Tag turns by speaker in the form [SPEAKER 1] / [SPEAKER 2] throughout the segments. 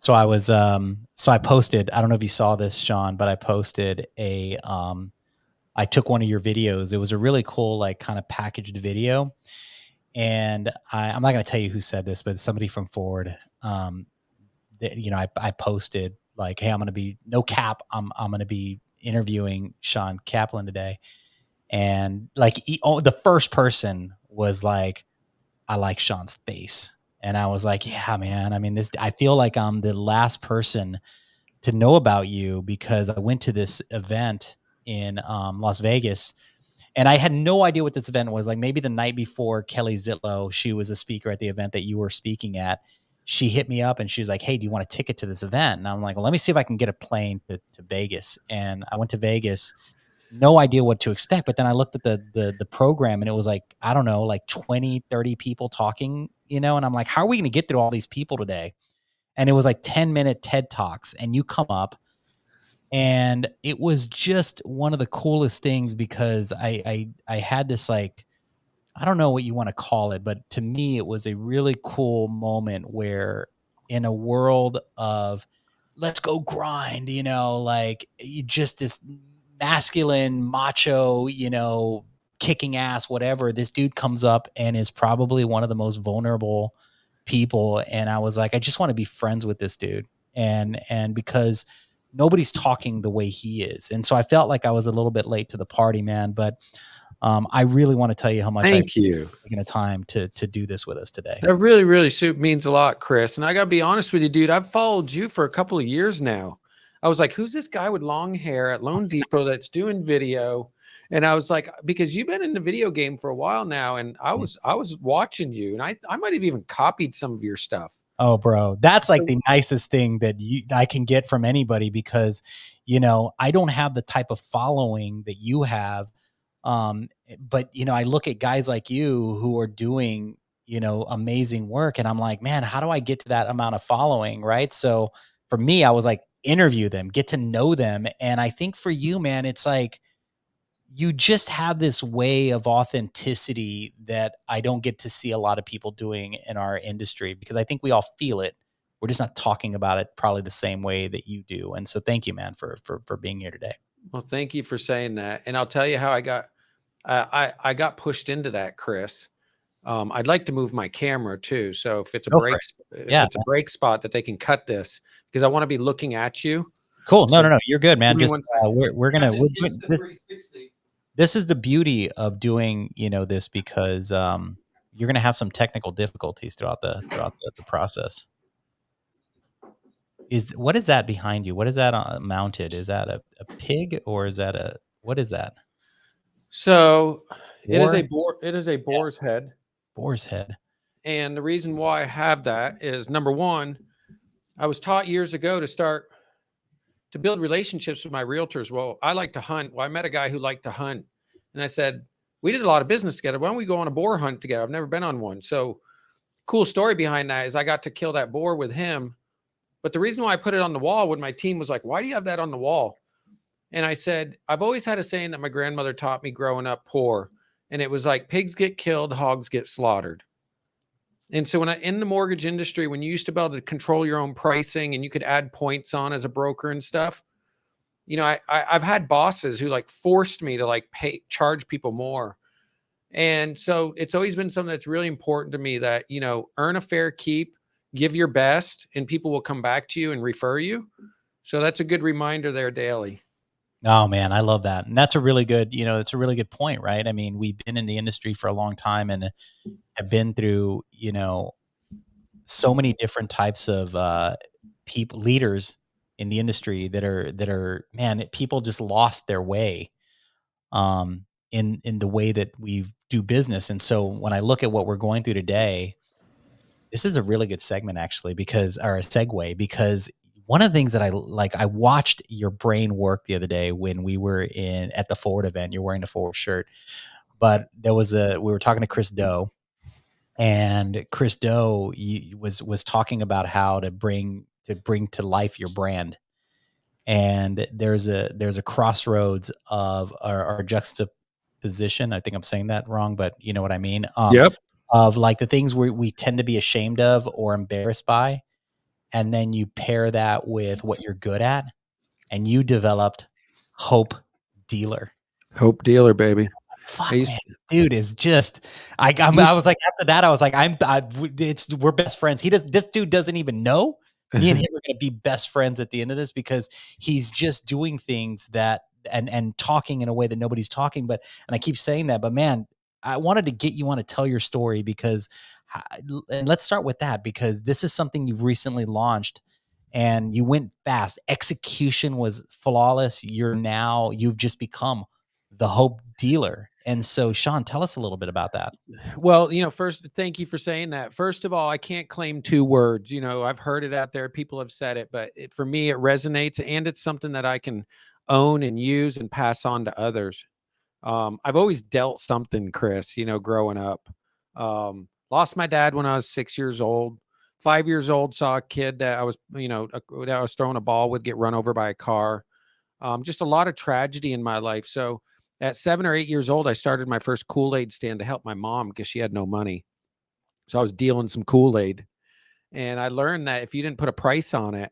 [SPEAKER 1] So I was, so I posted, I don't know if you saw this, Shawn, but I posted I took one of your videos. It was a really cool, like kind of packaged video. And I'm not going to tell you who said this, but somebody from Ford, I posted like, hey, I'm going to be no cap. I'm going to be interviewing Shawn Kaplan today. And like the first person was like, I like Shawn's face. And I was like, yeah, man. I mean, I feel like I'm the last person to know about you because I went to this event in Las Vegas and I had no idea what this event was. Like maybe the night before, Kelly Zitlow, she was a speaker at the event that you were speaking at. She hit me up and she was like, hey, do you want a ticket to this event? And I'm like, well, let me see if I can get a plane to Vegas. And I went to Vegas, no idea what to expect. But then I looked at the program and it was like, I don't know, like 20, 30 people talking, and I'm like, how are we going to get through all these people today? And it was like 10-minute TED Talks and you come up and it was just one of the coolest things because I had this like, I don't know what you want to call it, but to me, it was a really cool moment where in a world of let's go grind, like you just this masculine, macho, kicking ass, whatever, this dude comes up and is probably one of the most vulnerable people. And I was like, I just want to be friends with this dude. And because nobody's talking the way he is. And so I felt like I was a little bit late to the party, man, but I really want to tell you how much I
[SPEAKER 2] Thank you.
[SPEAKER 1] taking the time to do this with us today.
[SPEAKER 2] That really means a lot, Chris. And I gotta be honest with you, dude. I've followed you for a couple of years now. I was like, who's this guy with long hair at Lone Depot that's doing video? And I was like, because you've been in the video game for a while now, and I was watching you, and I might have even copied some of your stuff.
[SPEAKER 1] Oh, bro, that's like the nicest thing that I can get from anybody because, I don't have the type of following that you have. But I look at guys like you who are doing, amazing work. And I'm like, man, how do I get to that amount of following? Right. So for me, I was like, interview them, get to know them. And I think for you, man, it's like, you just have this way of authenticity that I don't get to see a lot of people doing in our industry because I think we all feel it. We're just not talking about it probably the same way that you do. And so thank you, man, for being here today.
[SPEAKER 2] Well, thank you for saying that. And I'll tell you how I got pushed into that, Chris. I'd like to move my camera too. So if it's a break, it's a break spot that they can cut this because I want to be looking at you.
[SPEAKER 1] Cool. No. You're good, man. Just we're gonna this is the beauty of doing, this because you're gonna have some technical difficulties throughout the process. What is that behind you? What is that mounted? Is that a pig or is that what is that?
[SPEAKER 2] So it is a boar. It is a boar's head.
[SPEAKER 1] Boar's head.
[SPEAKER 2] And the reason why I have that is number one, I was taught years ago to build relationships with my realtors. Well, I like to hunt. Well, I met a guy who liked to hunt. And I said, we did a lot of business together. Why don't we go on a boar hunt together? I've never been on one. So cool story behind that is I got to kill that boar with him. But the reason why I put it on the wall when my team was like, why do you have that on the wall? And I said, I've always had a saying that my grandmother taught me growing up poor. And it was like, pigs get killed, hogs get slaughtered. And so in the mortgage industry, when you used to be able to control your own pricing and you could add points on as a broker and stuff, I've had bosses who like forced me to like charge people more. And so it's always been something that's really important to me that, earn a fair keep, give your best, and people will come back to you and refer you. So that's a good reminder there daily.
[SPEAKER 1] Oh man, I love that. And that's a really good, it's a really good point, right? I mean, we've been in the industry for a long time and have been through, so many different types of people, leaders in the industry that are man, people just lost their way in the way that we do business. And so when I look at what we're going through today, this is a really good segment actually, or a segue, because one of the things that I watched your brain work the other day when we were at the Forward event. You're wearing a Forward shirt, but we were talking to Chris Do, and Chris Do was talking about how to bring to life your brand. And there's a crossroads of our juxtaposition. I think I'm saying that wrong, but you know what I mean?
[SPEAKER 2] Yep.
[SPEAKER 1] Of like the things we tend to be ashamed of or embarrassed by. and then you pair that with what you're good at, and you developed Hope Dealer.
[SPEAKER 2] Hope Dealer, baby. I
[SPEAKER 1] Fuck,
[SPEAKER 2] used
[SPEAKER 1] man, this dude is just. I was like, after that, I was like, we're best friends. This dude doesn't even know me and him are gonna be best friends at the end of this, because he's just doing things that and talking in a way that nobody's talking. But and I keep saying that, but man, I wanted to get you on to tell your story, because and let's start with that, because this is something you've recently launched and you went fast. Execution was flawless. You've just become the Hope Dealer. And so, Shawn, tell us a little bit about that.
[SPEAKER 2] Well, first, thank you for saying that. First of all, I can't claim two words. I've heard it out there. People have said it, but for me, it resonates, and it's something that I can own and use and pass on to others. I've always dealt something, Chris, growing up. Lost my dad when I was 6 years old. 5 years old, saw a kid that that I was throwing a ball with get run over by a car. Just a lot of tragedy in my life. So at 7 or 8 years old, I started my first Kool-Aid stand to help my mom because she had no money. So I was dealing some Kool-Aid. And I learned that if you didn't put a price on it,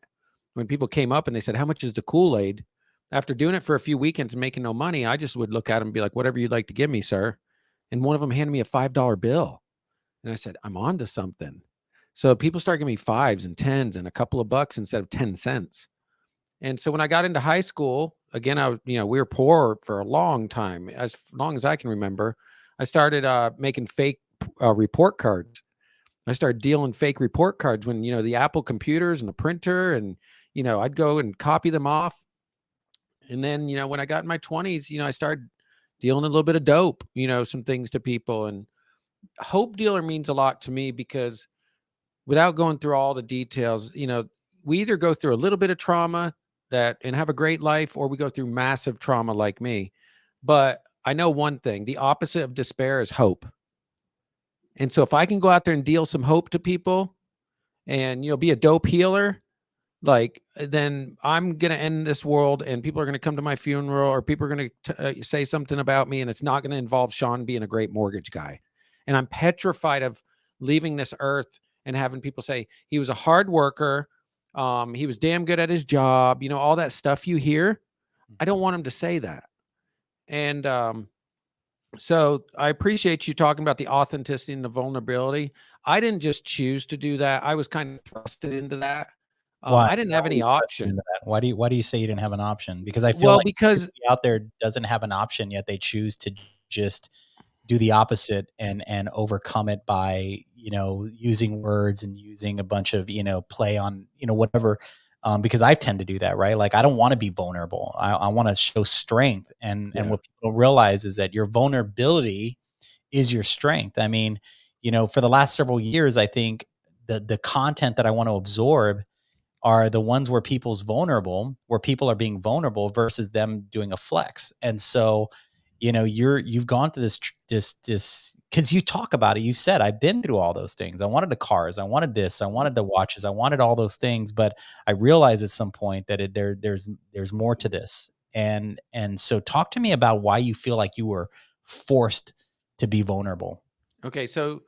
[SPEAKER 2] when people came up and they said, "How much is the Kool-Aid?" After doing it for a few weekends and making no money, I just would look at them and be like, "Whatever you'd like to give me, sir." And one of them handed me a $5 bill. And I said, "I'm on to something." So people started giving me fives and tens and a couple of bucks instead of 10 cents. And so when I got into high school, again, we were poor for a long time, as long as I can remember. I started making fake report cards. I started dealing fake report cards when, the Apple computers and the printer, and, I'd go and copy them off. And then, when I got in my 20s, I started dealing a little bit of dope, some things to people. And Hope Dealer means a lot to me because, without going through all the details, we either go through a little bit of trauma and have a great life, or we go through massive trauma like me. But I know one thing: the opposite of despair is hope. And so if I can go out there and deal some hope to people and, be a dope healer, then I'm going to end this world, and people are going to come to my funeral, or people are going to say something about me, and it's not going to involve Shawn being a great mortgage guy. And I'm petrified of leaving this earth and having people say he was a hard worker. He was damn good at his job, all that stuff you hear. I don't want him to say that. And so I appreciate you talking about the authenticity and the vulnerability. I didn't just choose to do that. I was kind of thrusted into that.
[SPEAKER 1] Why?
[SPEAKER 2] I didn't
[SPEAKER 1] Why
[SPEAKER 2] have
[SPEAKER 1] are
[SPEAKER 2] any
[SPEAKER 1] you thrusted
[SPEAKER 2] option.
[SPEAKER 1] into that? Why do you say you didn't have an option? Because I feel
[SPEAKER 2] Well,
[SPEAKER 1] like
[SPEAKER 2] because
[SPEAKER 1] everybody out there doesn't have an option, yet they choose to just do the opposite and overcome it by, using words and using a bunch of, play on, whatever. Because I tend to do that, right? Like, I don't want to be vulnerable. I want to show strength. And
[SPEAKER 2] yeah.
[SPEAKER 1] what people realize is that your vulnerability is your strength. I mean, for the last several years, I think the content that I want to absorb are the ones where where people are being vulnerable versus them doing a flex. And so, you've gone through this because you talk about it. You said, I've been through all those things. I wanted the cars, I wanted this, I wanted the watches, I wanted all those things, but I realized at some point that there's more to this. And so, talk to me about why you feel like you were forced to be vulnerable.
[SPEAKER 2] Okay. So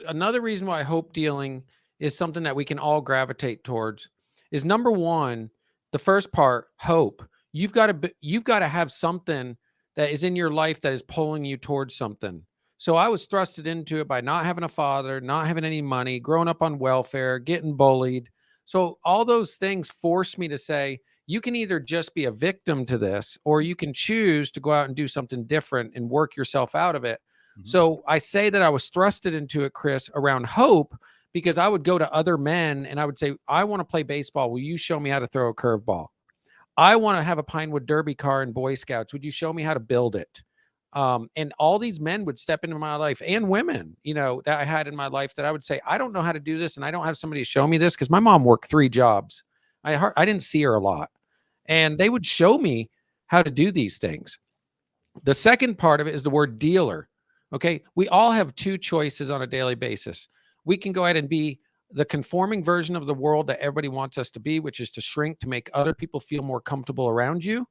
[SPEAKER 2] another reason why hope dealing is something that we can all gravitate towards is, number one, the first part, hope. You've got to have something that is in your life that is pulling you towards something. So I was thrusted into it by not having a father, not having any money, growing up on welfare, getting bullied. So all those things forced me to say, you can either just be a victim to this, or you can choose to go out and do something different and work yourself out of it.
[SPEAKER 1] Mhm.
[SPEAKER 2] So I say that I was thrusted into it, Chris, around hope, because I would go to other men and I would say, I want to play baseball. Will you show me how to throw a curveball? I want to have a Pinewood Derby car in Boy Scouts. Would you show me how to build it? And all these men would step into my life, and women, that I had in my life, that I would say, I don't know how to do this, and I don't have somebody to show me this, because my mom worked 3 jobs. I didn't see her a lot. And they would show me how to do these things. The second part of it is the word dealer. Okay. We all have 2 choices on a daily basis. We can go ahead and be the conforming version of the world that everybody wants us to be, which is to shrink to make other people feel more comfortable around you.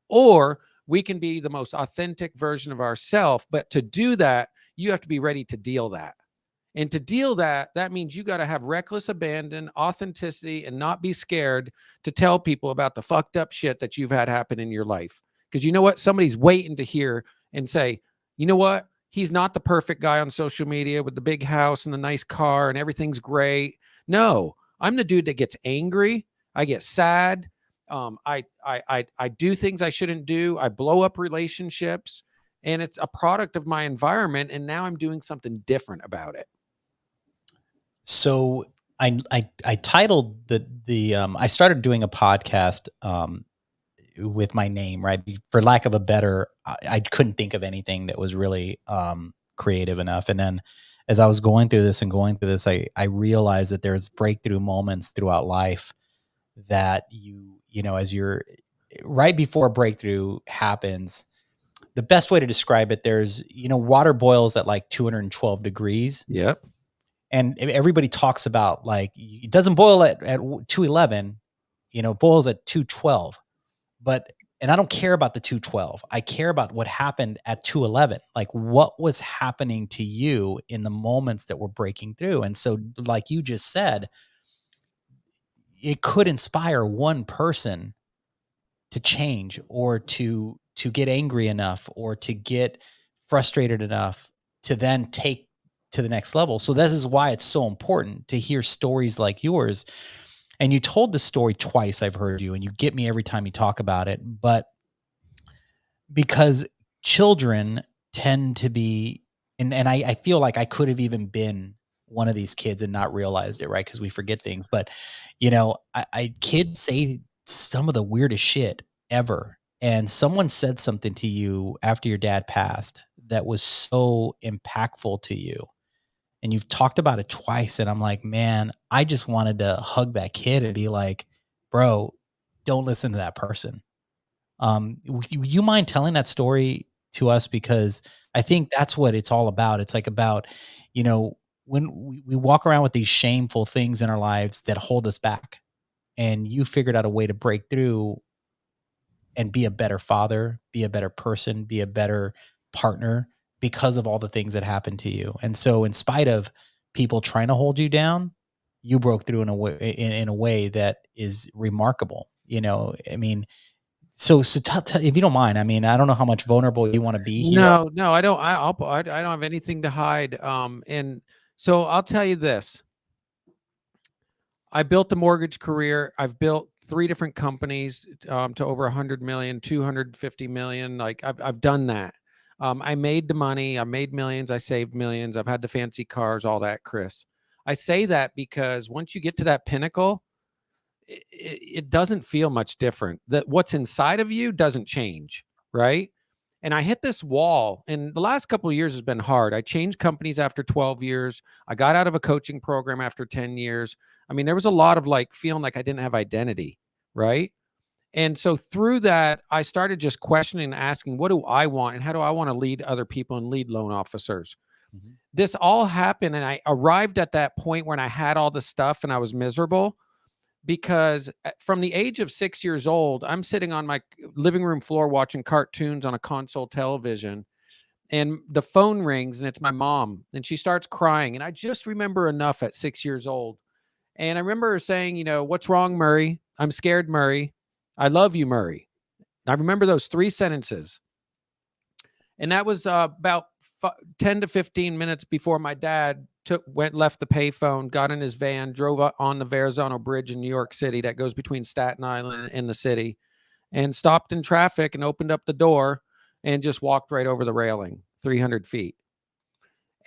[SPEAKER 2] Or we can be the most authentic version of ourselves. But to do that, you have to be ready to deal that. And to deal that means you got to have reckless abandon, authenticity, and not be scared to tell people about the fucked up shit that you've had happen in your life. Because you know what? Somebody's waiting to hear and say, you know what? He's not the perfect guy on social media with the big house and the nice car and everything's great. No, I'm the dude that gets angry. I get sad. I do things I shouldn't do. I blow up relationships, and it's a product of my environment. And now I'm doing something different about it.
[SPEAKER 1] So I titled the I started doing a podcast with my name, right? For lack of a better, I couldn't think of anything that was really creative enough. And then as I was going through this, I realized that there's breakthrough moments throughout life that you know, as you're right before a breakthrough happens. The best way to describe it, there's, water boils at like 212 degrees,
[SPEAKER 2] Yep.
[SPEAKER 1] and everybody talks about like it doesn't boil at 211, it boils at 212. But and I don't care about the 212. I care about what happened at 211. Like what was happening to you in the moments that were breaking through. And so like you just said, it could inspire one person to change, or to get angry enough, or to get frustrated enough to then take to the next level. So this is why it's so important to hear stories like yours. And you told the story twice, I've heard you, and you get me every time you talk about it. But because children tend to be, and I feel like I could have even been one of these kids and not realized it, right? Because we forget things. But kids say some of the weirdest shit ever. And someone said something to you after your dad passed that was so impactful to you. And you've talked about it twice. And I'm like, man, I just wanted to hug that kid and be like, bro, don't listen to that person. You mind telling that story to us? Because I think that's what it's all about. It's like about, when we walk around with these shameful things in our lives that hold us back, and you figured out a way to break through and be a better father, be a better person, be a better partner because of all the things that happened to you. And so in spite of people trying to hold you down, you broke through in a way that is remarkable. I mean, so if you don't mind, I mean, I don't know how much vulnerable you want to be here.
[SPEAKER 2] No, I don't. I don't have anything to hide. And so I'll tell you this: I built a mortgage career. I've built 3 different companies to over 100 million, 250 million. Like I've done that. I made the money. I made millions. I saved millions. I've had the fancy cars, all that, Chris. I say that because once you get to that pinnacle, it doesn't feel much different. That what's inside of you doesn't change, right? And I hit this wall, and the last couple of years has been hard. I changed companies after 12 years. I got out of a coaching program after 10 years. I mean, there was a lot of like feeling like I didn't have identity, right? And so through that, I started just questioning and asking, what do I want, and how do I want to lead other people and lead loan officers?
[SPEAKER 1] Mhm.
[SPEAKER 2] This all happened, and I arrived at that point when I had all the stuff and I was miserable, because from the age of 6 years old, I'm sitting on my living room floor watching cartoons on a console television, and the phone rings, and it's my mom, and she starts crying. And I just remember enough at 6 years old. And I remember her saying, "What's wrong, Murray? I'm scared, Murray. I love you, Murray." And I remember those 3 sentences. And that was about 10 to 15 minutes before my dad left the payphone, got in his van, drove on the Verrazano Bridge in New York City that goes between Staten Island and the city, and stopped in traffic and opened up the door and just walked right over the railing, 300 feet.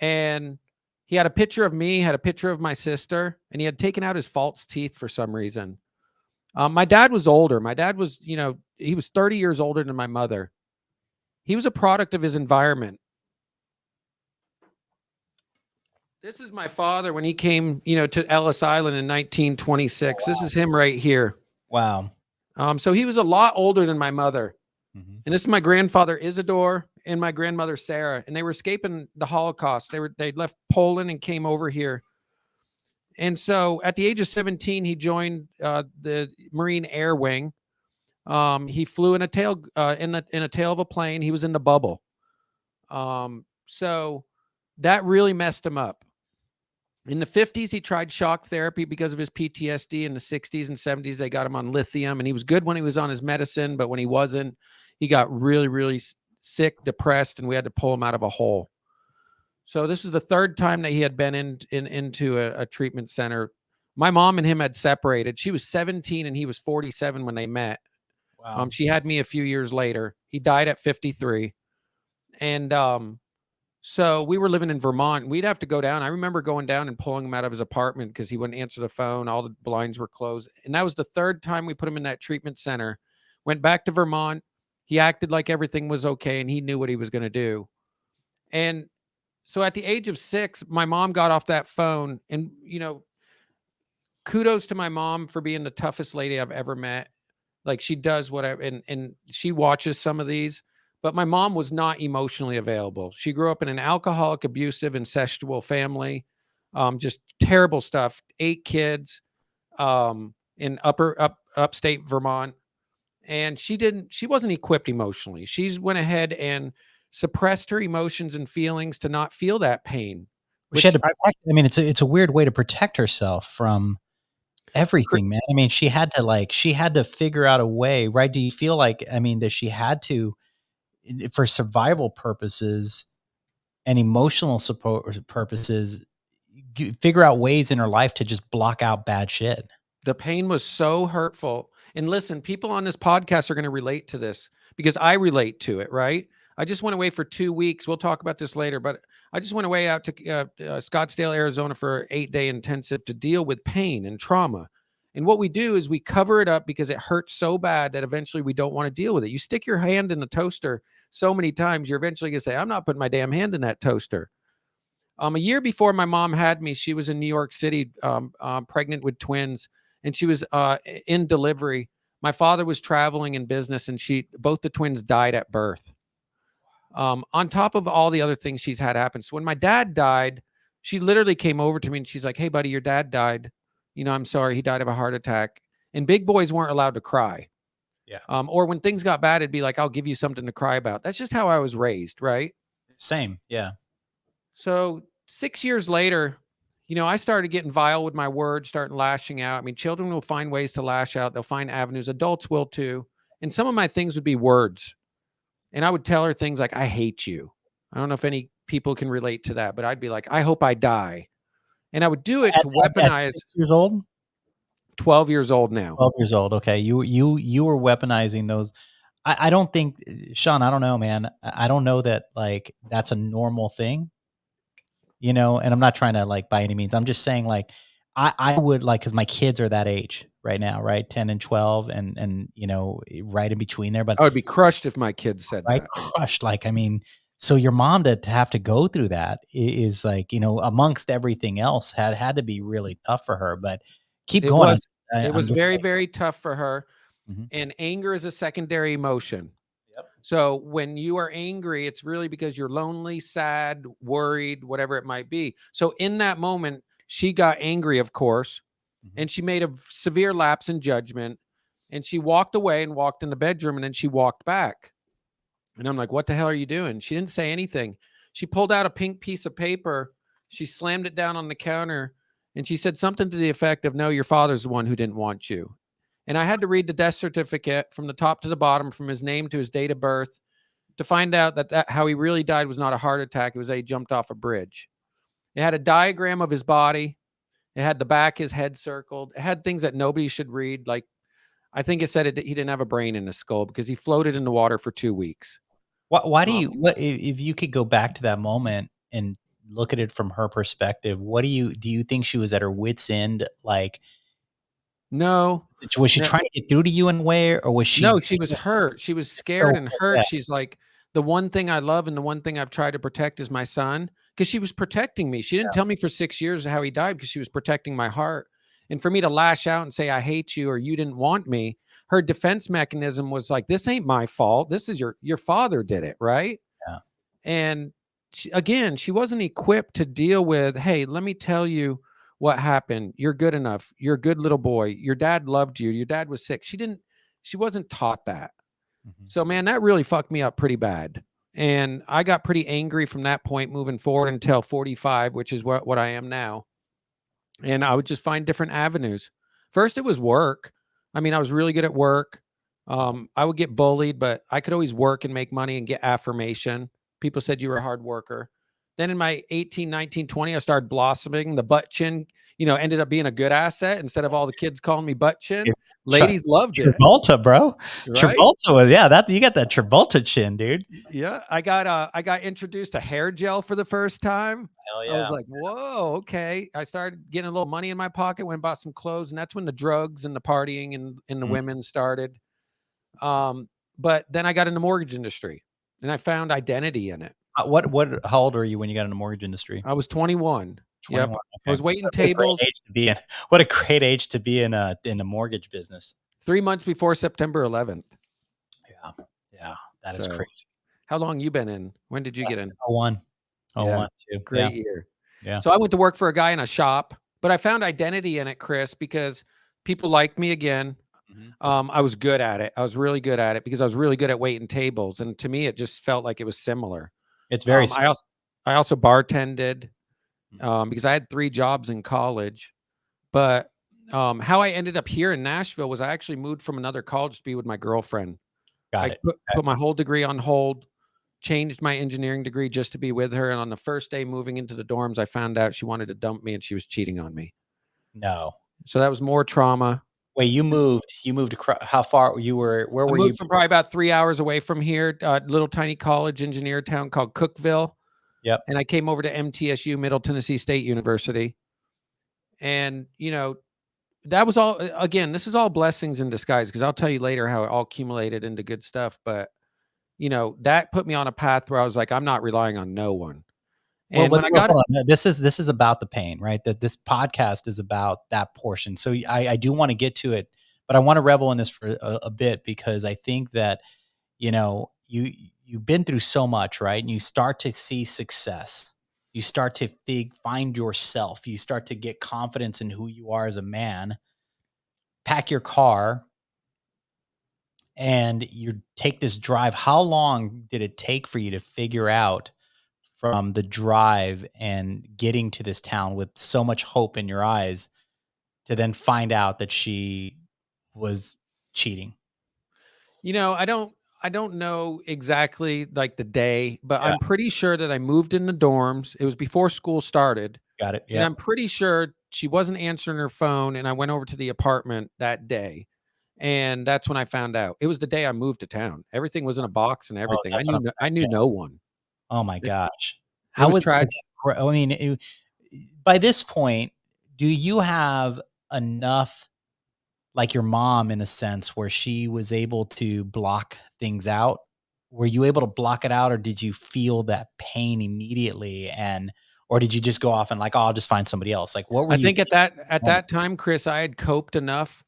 [SPEAKER 2] And he had a picture of me, had a picture of my sister, and he had taken out his false teeth for some reason. My dad was older. My dad was, he was 30 years older than my mother. He was a product of his environment. This is my father when he came, to Ellis Island in 1926.
[SPEAKER 1] Oh,
[SPEAKER 2] This
[SPEAKER 1] wow.
[SPEAKER 2] is him right here.
[SPEAKER 1] Wow.
[SPEAKER 2] So he was a lot older than my mother.
[SPEAKER 1] Mhm.
[SPEAKER 2] And this is my grandfather Isidore and my grandmother Sarah, and they were escaping the Holocaust. They left Poland and came over here. And so at the age of 17, he joined the Marine Air Wing. He flew in a tail in a tail of a plane. He was in the bubble. So that really messed him up. In the 50s, he tried shock therapy because of his PTSD. In the 60s and 70s, they got him on lithium, and he was good when he was on his medicine, but when he wasn't, he got really, really sick, depressed, and we had to pull him out of a hole. So this was the third time that he had been into a treatment center. My mom and him had separated. She was 17 and he was 47 when they met.
[SPEAKER 1] Wow.
[SPEAKER 2] She had me a few years later. He died at 53. And so we were living in Vermont. We'd have to go down. I remember going down and pulling him out of his apartment because he wouldn't answer the phone. All the blinds were closed. And that was the third time we put him in that treatment center. Went back to Vermont. He acted like everything was okay and he knew what he was going to do. And so at the age of 6, my mom got off that phone, and, kudos to my mom for being the toughest lady I've ever met. Like, she does whatever, and she watches some of these, but my mom was not emotionally available. She grew up in an alcoholic, abusive, incestual family. Just terrible stuff. 8 kids, in upstate Vermont. And she wasn't equipped emotionally. She went ahead and suppressed her emotions and feelings to not feel that pain,
[SPEAKER 1] She had
[SPEAKER 2] which
[SPEAKER 1] to protect. I mean, it's a weird way to protect herself from everything, man. I mean, she had to figure out a way, right? Do you feel like, I mean, that she had to, for survival purposes and emotional support purposes, figure out ways in her life to just block out bad shit.
[SPEAKER 2] the pain was so hurtful. And listen, people on this podcast are going to relate to this because I relate to it, right? I just went away for 2 weeks. We'll talk about this later, but I just went away out to Scottsdale, Arizona for an 8-day intensive to deal with pain and trauma. And what we do is we cover it up because it hurts so bad that eventually we don't want to deal with it. You stick your hand in the toaster so many times, you're eventually going to say, I'm not putting my damn hand in that toaster. A year before my mom had me, she was in New York City, pregnant with twins, and she was in delivery. My father was traveling in business, and both the twins died at birth. On top of all the other things she's had happen. So when my dad died, she literally came over to me and she's like, "Hey, buddy, your dad died. I'm sorry. He died of a heart attack." And big boys weren't allowed to cry.
[SPEAKER 1] Yeah.
[SPEAKER 2] Or when things got bad, it'd be like, "I'll give you something to cry about." That's just how I was raised, right?
[SPEAKER 1] Same. Yeah.
[SPEAKER 2] So 6 years later, I started getting vile with my words, starting lashing out. I mean, children will find ways to lash out. They'll find avenues. Adults will too. And some of my things would be words. And I would tell her things like, "I hate you." I don't know if any people can relate to that, but I'd be like, "I hope I die." And I would do it to
[SPEAKER 1] At
[SPEAKER 2] weaponize.
[SPEAKER 1] 6 years old?
[SPEAKER 2] 12 years old now.
[SPEAKER 1] 12 years old. Okay. You were weaponizing those. I don't think, Shawn, I don't know, man. I don't know that, like, that's a normal thing, and I'm not trying to, like, by any means. I'm just saying, like, I would, like, because my kids are that age right now, right? 10 and 12 and right in between there. But
[SPEAKER 2] I would be crushed if my kids said
[SPEAKER 1] right,
[SPEAKER 2] that.
[SPEAKER 1] crushed. Like, I mean, so your mom to have to go through that is like, amongst everything else had to be really tough for her. But keep
[SPEAKER 2] It
[SPEAKER 1] going.
[SPEAKER 2] was it
[SPEAKER 1] I'm
[SPEAKER 2] was
[SPEAKER 1] just
[SPEAKER 2] very,
[SPEAKER 1] like,
[SPEAKER 2] very tough for her.
[SPEAKER 1] mhm.
[SPEAKER 2] And anger is a secondary emotion.
[SPEAKER 1] Yep.
[SPEAKER 2] So when you are angry, it's really because you're lonely, sad, worried, whatever it might be. So in that moment, she got angry, of course,
[SPEAKER 1] Mhm.
[SPEAKER 2] and she made a severe lapse in judgment. And she walked away and walked in the bedroom, and then she walked back. And I'm like, "What the hell are you doing?" She didn't say anything. She pulled out a pink piece of paper. She slammed it down on the counter, and she said something to the effect of, "No, your father's the one who didn't want you." And I had to read the death certificate from the top to the bottom, from his name to his date of birth, to find out that how he really died was not a heart attack. It was that he jumped off a bridge. It had a diagram of his body. It had the back, his head circled. It had things that nobody should read. Like, I think it said he didn't have a brain in his skull because he floated in the water for 2 weeks.
[SPEAKER 1] Why do
[SPEAKER 2] Um,
[SPEAKER 1] you, if you could go back to that moment and look at it from her perspective, what do you think she was at her wit's end? Like,
[SPEAKER 2] no,
[SPEAKER 1] was she
[SPEAKER 2] no,
[SPEAKER 1] trying to get through to you in a way, or was she
[SPEAKER 2] no, she
[SPEAKER 1] just
[SPEAKER 2] was hurt. She was
[SPEAKER 1] so
[SPEAKER 2] scared and
[SPEAKER 1] hurt?
[SPEAKER 2] hurt.
[SPEAKER 1] Yeah,
[SPEAKER 2] She's like, "The one thing I love and the one thing I've tried to protect is my son." Because she was protecting me. She didn't tell me for 6 years how he died because she was protecting my heart. And for me to lash out and say, "I hate you," or "You didn't want me," her defense mechanism was like, "This ain't my fault. This is your father did it, right?"
[SPEAKER 1] yeah.
[SPEAKER 2] And again, she wasn't equipped to deal with, "Hey, let me tell you what happened. You're good enough. You're a good little boy. Your dad loved you. Your dad was sick." She wasn't taught that.
[SPEAKER 1] Mhm.
[SPEAKER 2] So, man, that really fucked me up pretty bad. And I got pretty angry from that point moving forward until 45, which is what I am now. and I would just find different avenues. First, it was work. I mean, I was really good at work. I would get bullied, but I could always work and make money and get affirmation. People said you were a hard worker. Then in my 18, 19, 20, I started blossoming. The butt chin, ended up being a good asset instead of all the kids calling me butt chin.
[SPEAKER 1] Tra-
[SPEAKER 2] Ladies loved it,
[SPEAKER 1] Travolta, bro.
[SPEAKER 2] right?
[SPEAKER 1] Travolta was that you got that Travolta chin, dude.
[SPEAKER 2] Yeah, I got introduced to hair gel for the first time.
[SPEAKER 1] Hell
[SPEAKER 2] I was
[SPEAKER 1] yeah.
[SPEAKER 2] like, "Whoa, okay." I started getting a little money in my pocket, went and bought some clothes, and that's when the drugs and the partying and the
[SPEAKER 1] Mm.
[SPEAKER 2] women started. But then I got in the mortgage industry, and I found identity in it.
[SPEAKER 1] How old were you when you got in the mortgage industry?
[SPEAKER 2] I was 21. Yep.
[SPEAKER 1] 21.
[SPEAKER 2] I
[SPEAKER 1] Okay.
[SPEAKER 2] was waiting
[SPEAKER 1] What a great
[SPEAKER 2] tables
[SPEAKER 1] age to be in. What a great age to be in a mortgage business.
[SPEAKER 2] 3 months before September 11th.
[SPEAKER 1] Yeah. Yeah. That is
[SPEAKER 2] So,
[SPEAKER 1] crazy.
[SPEAKER 2] how long you been in? When did you get in?
[SPEAKER 1] Oh one. Oh
[SPEAKER 2] Yeah.
[SPEAKER 1] one too. Yeah.
[SPEAKER 2] Great year.
[SPEAKER 1] Yeah.
[SPEAKER 2] So I went to work for a guy in a shop, but I found identity in it, Chris, because people liked me again.
[SPEAKER 1] Mhm.
[SPEAKER 2] I was good at it. I was really good at it because I was really good at waiting tables, and to me, it just felt like it was similar.
[SPEAKER 1] It's very
[SPEAKER 2] I also bartended
[SPEAKER 1] Mhm.
[SPEAKER 2] because I had 3 jobs in college. But how I ended up here in Nashville was I actually moved from another college to be with my girlfriend.
[SPEAKER 1] Got
[SPEAKER 2] I
[SPEAKER 1] it. Okay.
[SPEAKER 2] put my whole degree on hold, changed my engineering degree just to be with her. And on the first day moving into the dorms, I found out she wanted to dump me and she was cheating on me.
[SPEAKER 1] No.
[SPEAKER 2] So that was more trauma.
[SPEAKER 1] Wait, you moved how far you were where
[SPEAKER 2] I
[SPEAKER 1] were you
[SPEAKER 2] moved from
[SPEAKER 1] before?
[SPEAKER 2] probably about 3 hours away from here, little tiny college engineer town called Cookville.
[SPEAKER 1] Yep.
[SPEAKER 2] And I came over to MTSU, Middle Tennessee State University. And, that was all, again, this is all blessings in disguise because I'll tell you later how it all accumulated into good stuff. But, that put me on a path where I was like, I'm not relying on no one.
[SPEAKER 1] Well,
[SPEAKER 2] And when I
[SPEAKER 1] well,
[SPEAKER 2] got it,
[SPEAKER 1] hold on. This is about the pain, right? That this podcast is about that portion. So I do want to get to it, but I want to revel in this for a bit because I think that you've been through so much, right? And you start to see success. You start to find yourself. You start to get confidence in who you are as a man. Pack your car and you take this drive. How long did it take for you to figure out from the drive and getting to this town with so much hope in your eyes to then find out that she was cheating?
[SPEAKER 2] I don't know exactly like the day, but
[SPEAKER 1] Yeah,
[SPEAKER 2] I'm pretty sure that I moved in the dorms. It was before school started.
[SPEAKER 1] got it.
[SPEAKER 2] And
[SPEAKER 1] Yep.
[SPEAKER 2] I'm pretty sure she wasn't answering her phone. And I went over to the apartment that day. And that's when I found out. It was the day I moved to town. Everything was in a box and
[SPEAKER 1] Oh,
[SPEAKER 2] everything.
[SPEAKER 1] that's what I'm
[SPEAKER 2] I
[SPEAKER 1] saying.
[SPEAKER 2] knew
[SPEAKER 1] Yeah.
[SPEAKER 2] no one.
[SPEAKER 1] Oh my
[SPEAKER 2] It,
[SPEAKER 1] gosh.
[SPEAKER 2] it
[SPEAKER 1] How
[SPEAKER 2] was
[SPEAKER 1] was
[SPEAKER 2] tragic.
[SPEAKER 1] I mean, by this point, do you have enough like your mom in a sense where she was able to block things out? Were you able to block it out or did you feel that pain immediately or did you just go off and like, "Oh, I'll just find somebody else?" Like, what were
[SPEAKER 2] I
[SPEAKER 1] you
[SPEAKER 2] think
[SPEAKER 1] thinking at
[SPEAKER 2] at
[SPEAKER 1] the moment?
[SPEAKER 2] that time, Chris, I had coped enough.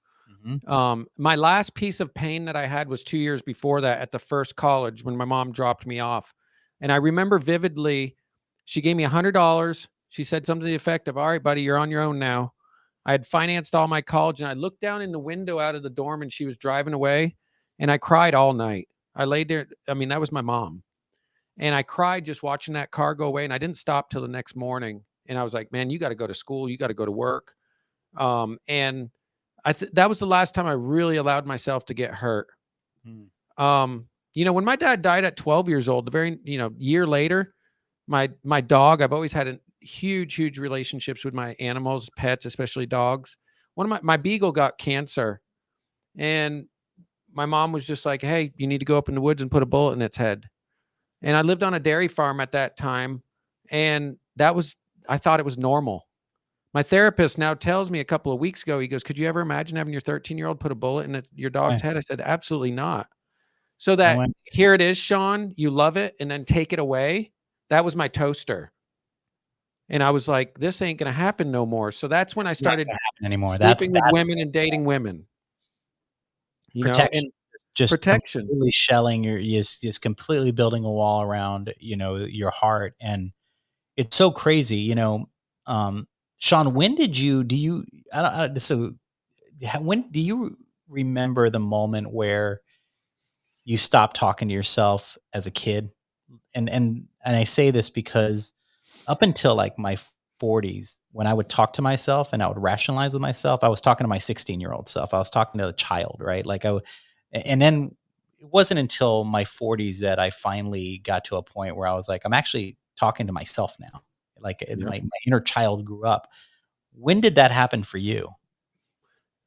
[SPEAKER 1] Mhm.
[SPEAKER 2] My last piece of pain that I had was 2 years before that at the first college when my mom dropped me off. And I remember vividly, she gave me $100. She said something to the effect of, "All right, buddy, you're on your own now." I had financed all my college and I looked down in the window out of the dorm and she was driving away and I cried all night. I laid there. I mean, that was my mom. And I cried just watching that car go away and I didn't stop till the next morning. And I was like, man, you got to go to school. You got to go to work. And that was the last time I really allowed myself to get hurt.
[SPEAKER 1] Mm.
[SPEAKER 2] When my dad died at 12 years old, the very, year later, my dog, I've always had a huge relationships with my animals, pets, especially dogs. One of my beagle got cancer and my mom was just like, "Hey, you need to go up in the woods and put a bullet in its head." And I lived on a dairy farm at that time, and I thought it was normal. My therapist now tells me a couple of weeks ago, he goes, "Could you ever imagine having your 13-year-old put a bullet in your dog's
[SPEAKER 1] Right.
[SPEAKER 2] head?" I said, "Absolutely not." So
[SPEAKER 1] I
[SPEAKER 2] that
[SPEAKER 1] went
[SPEAKER 2] here it is, Shawn, you love it, and then take it away. That was my toaster. And I was like, this ain't gonna happen no more. So that's when
[SPEAKER 1] this
[SPEAKER 2] I
[SPEAKER 1] is not
[SPEAKER 2] started
[SPEAKER 1] gonna happen anymore.
[SPEAKER 2] sleeping with
[SPEAKER 1] That's
[SPEAKER 2] women and dating women,
[SPEAKER 1] protection.
[SPEAKER 2] and
[SPEAKER 1] Just
[SPEAKER 2] protection.
[SPEAKER 1] completely shelling your just completely building a wall around, your heart, and it's so crazy, Sean, when did you do you I don't so when do you remember the moment where you stopped talking to yourself as a kid? And I say this because up until like my 40s, when I would talk to myself and I would rationalize with myself, I was talking to my 16-year-old self. I was talking to a child, right? And then it wasn't until my 40s that I finally got to a point where I was like, I'm actually talking to myself now. Like
[SPEAKER 2] Yep.
[SPEAKER 1] my inner child grew up. When did that happen for you?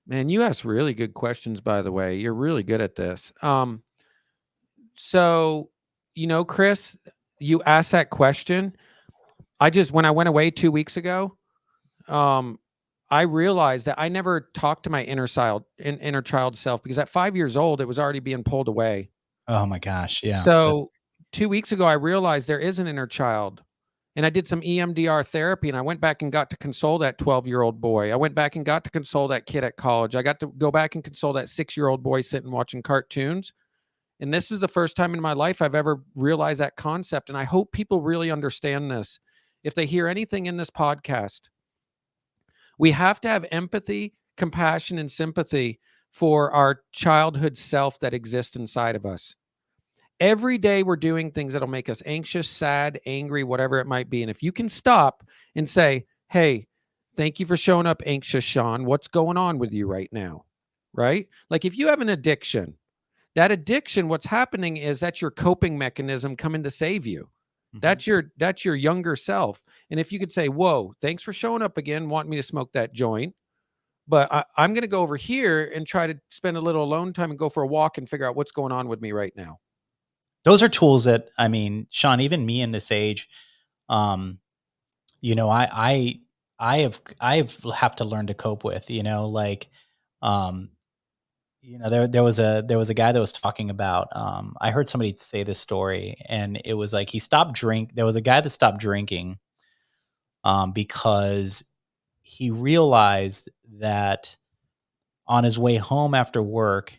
[SPEAKER 2] Man, you ask really good questions, by the way. You're really good at this. So, Chris, you asked that question. When I went away 2 weeks ago, um, I realized that I never talked to my inner child self, because at 5 years old, it was already being pulled away.
[SPEAKER 1] Oh my gosh. Yeah.
[SPEAKER 2] So 2 weeks ago, I realized there is an inner child. And I did some EMDR therapy, and I went back and got to console that 12-year-old boy. I went back and got to console that kid at college. I got to go back and console that 6-year-old boy sitting watching cartoons. And this is the first time in my life I've ever realized that concept. And I hope people really understand this. If they hear anything in this podcast, we have to have empathy, compassion, and sympathy for our childhood self that exists inside of us. Every day we're doing things that'll make us anxious, sad, angry, whatever it might be. And if you can stop and say, hey, thank you for showing up anxious, Shawn. What's going on with you right now? Right? Like if you have an addiction, that addiction, what's happening is that's your coping mechanism coming to save you.
[SPEAKER 1] Mhm.
[SPEAKER 2] That's your younger self. And if you could say, whoa, thanks for showing up again, want me to smoke that joint. But I'm going to go over here and try to spend a little alone time and go for a walk and figure out what's going on with me right now.
[SPEAKER 1] Those are tools that, I mean, Shawn, even me in this age, um, you know, I have to learn to cope with, um, there was a guy that was talking about, I heard somebody say this story, and it was like there was a guy that stopped drinking, because he realized that on his way home after work,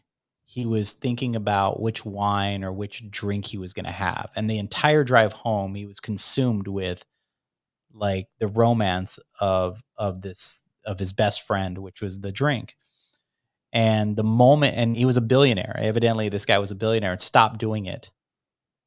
[SPEAKER 1] he was thinking about which wine or which drink he was gonna have, and the entire drive home, he was consumed with, like, the romance of his best friend, which was the drink, and he was a billionaire. Evidently, this guy was a billionaire and stopped doing it.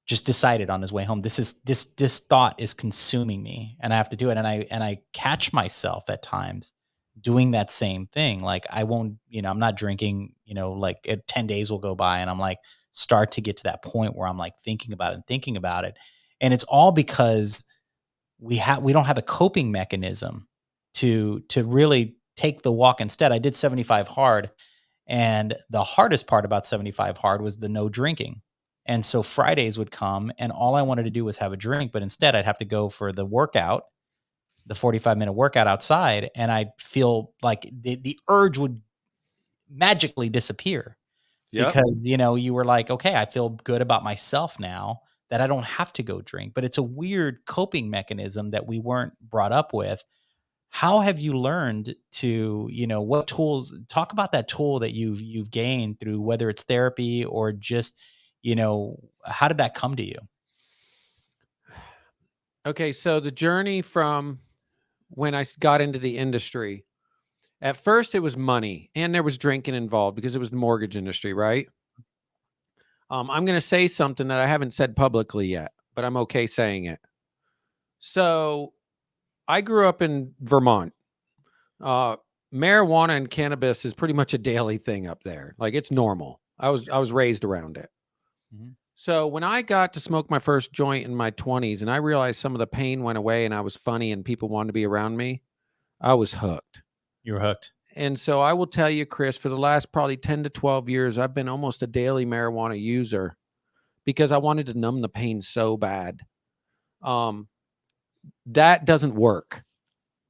[SPEAKER 1] Just decided on his way home, this thought is consuming me, and I have to do it, and I catch myself at times doing that same thing, like, I won't I'm not drinking, like, 10 days will go by, and I'm, like, start to get to that point where I'm, like, thinking about it, and it's all because we don't have a coping mechanism to really take the walk instead. I did 75 hard, and the hardest part about 75 hard was the no drinking. And so Fridays would come and all I wanted to do was have a drink, but instead I'd have to go for the workout, the 45-minute workout outside, and I'd feel like the urge would magically disappear
[SPEAKER 2] Yep.
[SPEAKER 1] because, you were like, "Okay, I feel good about myself now that I don't have to go drink." But it's a weird coping mechanism that we weren't brought up with. How have you learned to, what tools talk about that tool that you've gained through whether it's therapy or just, how did that come to you?
[SPEAKER 2] Okay, so the journey from when I got into the industry, at first it was money and there was drinking involved because it was the mortgage industry, right? I'm going to say something that I haven't said publicly yet, but I'm okay saying it. So I grew up in Vermont. Uh, Marijuana and cannabis is pretty much a daily thing up there. Like it's normal. I was raised around it.
[SPEAKER 1] Mhm.
[SPEAKER 2] So when I got to smoke my first joint in my 20s and I realized some of the pain went away and I was funny and people wanted to be around me, I was hooked.
[SPEAKER 1] You were hooked.
[SPEAKER 2] And so I will tell you, Chris, for the last probably 10 to 12 years, I've been almost a daily marijuana user because I wanted to numb the pain so bad. Um, that doesn't work.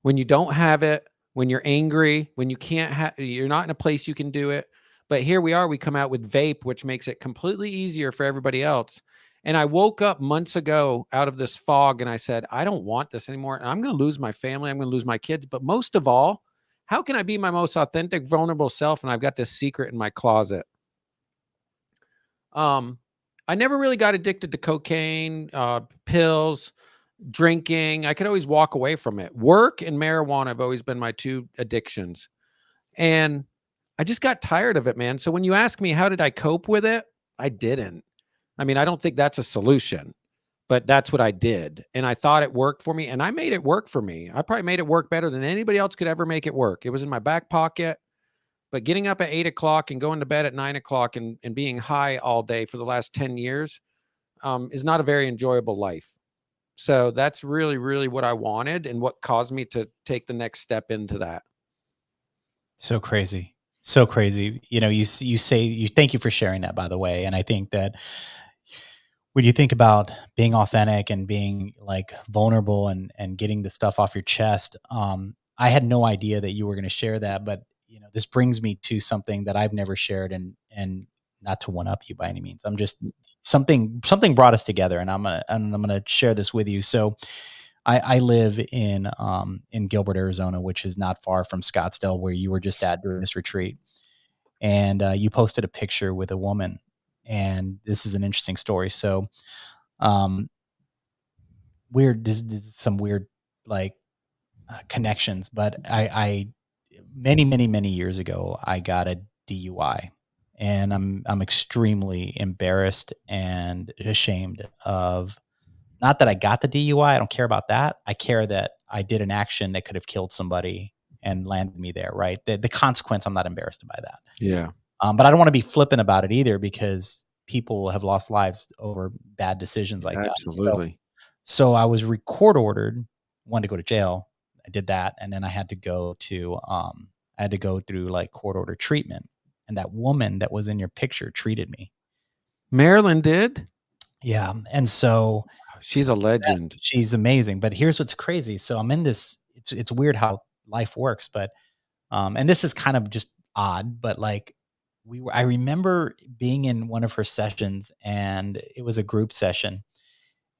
[SPEAKER 2] When you don't have it, when you're angry, when you can't have, you're not in a place you can do it. But here we are, we come out with vape, which makes it completely easier for everybody else. And I woke up months ago out of this fog and I said, I don't want this anymore. And I'm going to lose my family. I'm going to lose my kids. But most of all, how can I be my most authentic, vulnerable self? And I've got this secret in my closet. Um, I never really got addicted to cocaine, pills, drinking. I could always walk away from it. Work and marijuana have always been my two addictions. And I just got tired of it, man. So when you ask me, how did I cope with it? I didn't. I mean, I don't think that's a solution. but that's what I did. And I thought it worked for me, and I made it work for me. I probably made it work better than anybody else could ever make it work. It was in my back pocket. But getting up at 8 o'clock and going to bed at 9 o'clock and being high all day for the last 10 years is not a very enjoyable life. So that's really, really what I wanted and what caused me to take the next step into that.
[SPEAKER 1] So crazy. So crazy. You know, you say you thank you for sharing that, by the way. And I think that when you think about being authentic and being like vulnerable and getting the stuff off your chest, I had no idea that you were going to share that, but you know, this brings me to something that I've never shared, and not to one up you by any means. I'm just something brought us together, and I'm gonna share this with you. So I live in Gilbert, Arizona, which is not far from Scottsdale, where you were just at during this retreat. And you posted a picture with a woman, and this is an interesting story. So um, weird. This is some weird like connections, but I many years ago I got a DUI, and I'm extremely embarrassed and ashamed of not that I got the DUI. I don't care about that. I care that I did an action that could have killed somebody and landed me there. Right. The consequence. I'm not embarrassed by that.
[SPEAKER 2] Yeah.
[SPEAKER 1] But I don't want to be flippant about it either, because people have lost lives over bad decisions like that.
[SPEAKER 2] Absolutely.
[SPEAKER 1] So I was court ordered, wanted to go to jail. I did that, and then I had to go through like court order treatment. And that woman that was in your picture treated me.
[SPEAKER 2] Marilyn did.
[SPEAKER 1] Yeah, and so
[SPEAKER 2] She's a legend.
[SPEAKER 1] she's amazing. But here's what's crazy. So I'm in this. It's weird how life works, but and this is kind of just odd, but like I remember being in one of her sessions, and it was a group session,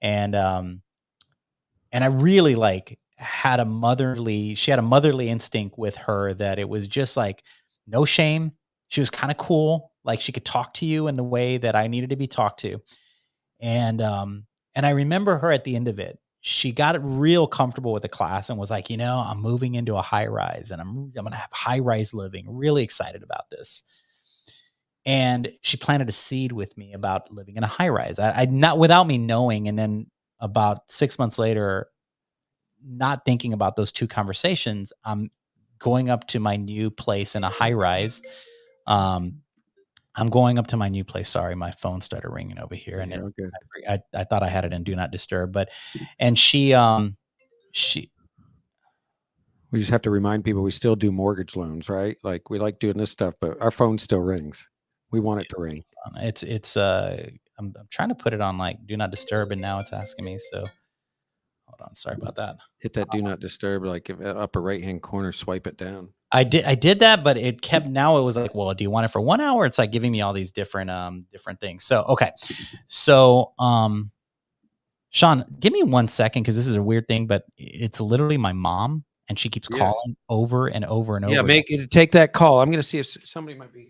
[SPEAKER 1] and I really like she had a motherly instinct with her, that it was just like no shame. She was kind of cool. Like she could talk to you in the way that I needed to be talked to. And I remember her at the end of it. She got real comfortable with the class and was like, I'm moving into a high rise, and I'm going to have high rise living. Really excited about this. And she planted a seed with me about living in a high rise. I not without me knowing. And then about 6 months later, not thinking about those two conversations, I'm going up to my new place in a high rise. I'm going up to my new place. Sorry, my phone started ringing over here, and I thought I had it in do not disturb. And she
[SPEAKER 2] We just have to remind people we still do mortgage loans, right? Like we like doing this stuff, but our phone still rings. We want it to ring.
[SPEAKER 1] I'm trying to put it on like do not disturb, and now it's asking me. So hold on, sorry about that.
[SPEAKER 2] Hit that do not disturb, like upper right hand corner, swipe it down.
[SPEAKER 1] I did that, but it kept. Now it was like, well, do you want it for 1 hour? It's like giving me all these different things. So okay, so Shawn, give me 1 second, because this is a weird thing, but it's literally my mom, and she keeps calling over and over and over.
[SPEAKER 2] Yeah, take that call. I'm going to see if somebody might be here.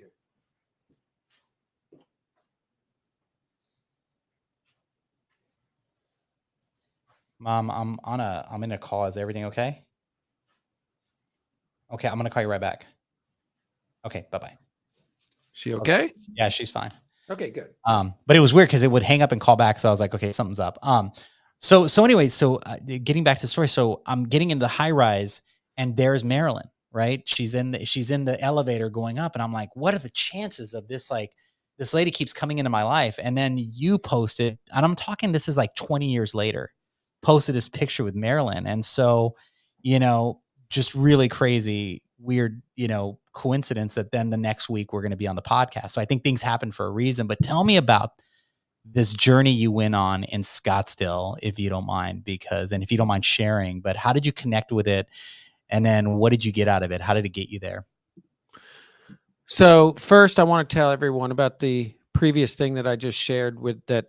[SPEAKER 1] Mom, I'm in a call. Is everything okay? Okay, I'm gonna call you right back. Okay, bye-bye.
[SPEAKER 2] She okay?
[SPEAKER 1] Yeah, she's fine.
[SPEAKER 2] Okay, good.
[SPEAKER 1] But it was weird because it would hang up and call back. So I was like, okay, something's up. So anyway, getting back to the story. So I'm getting into the high rise, and there's Marilyn, right? She's in the elevator going up, and I'm like, what are the chances of this? Like, this lady keeps coming into my life. And then you posted, and I'm talking, this is like 20 years later, posted this picture with Marilyn. And so, just really crazy, weird, coincidence that then the next week we're going to be on the podcast. So I think things happen for a reason. But tell me about this journey you went on in Scottsdale, if you don't mind, and if you don't mind sharing, but how did you connect with it? And then what did you get out of it? How did it get you there?
[SPEAKER 2] So first I want to tell everyone about the previous thing that I just shared with that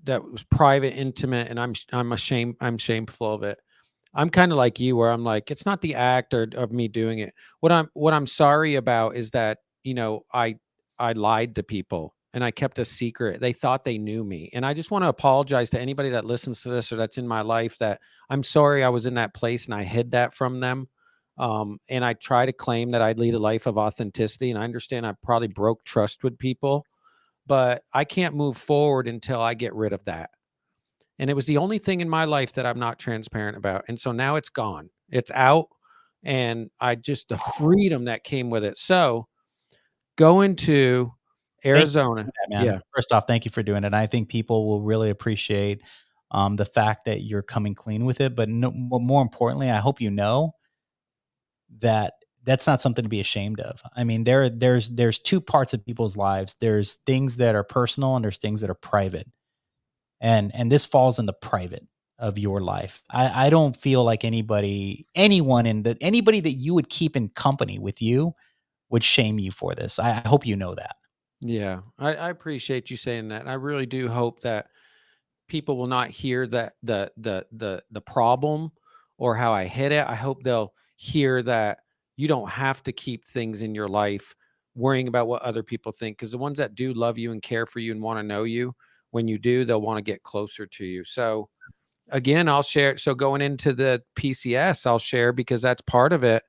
[SPEAKER 2] was private, intimate, and I'm shameful of it. I'm kind of like you, where I'm like, it's not the act of me doing it. What I'm sorry about is that, I lied to people and I kept a secret. They thought they knew me. And I just want to apologize to anybody that listens to this or that's in my life, that I'm sorry I was in that place and I hid that from them. And I try to claim that I'd lead a life of authenticity. And I understand I probably broke trust with people, but I can't move forward until I get rid of that. And it was the only thing in my life that I'm not transparent about. And so now it's gone. It's out. And I just, the freedom that came with it. So going to
[SPEAKER 1] Thank you for
[SPEAKER 2] Arizona.
[SPEAKER 1] doing that, man.
[SPEAKER 2] Yeah.
[SPEAKER 1] First off, thank you for doing it. I think people will really appreciate the fact that you're coming clean with it. But no, more importantly, I hope you know that that's not something to be ashamed of. I mean, there's two parts of people's lives. There's things that are personal and there's things that are private. And this falls in the private of your life. I don't feel like anybody that you would keep in company with you would shame you for this. I hope you know that.
[SPEAKER 2] Yeah. I appreciate you saying that. And I really do hope that people will not hear that the problem or how I hit it. I hope they'll hear that you don't have to keep things in your life worrying about what other people think, because the ones that do love you and care for you and want to know you, when you do, they'll want to get closer to you. So again, I'll share. So going into the PCS, I'll share because that's part of it.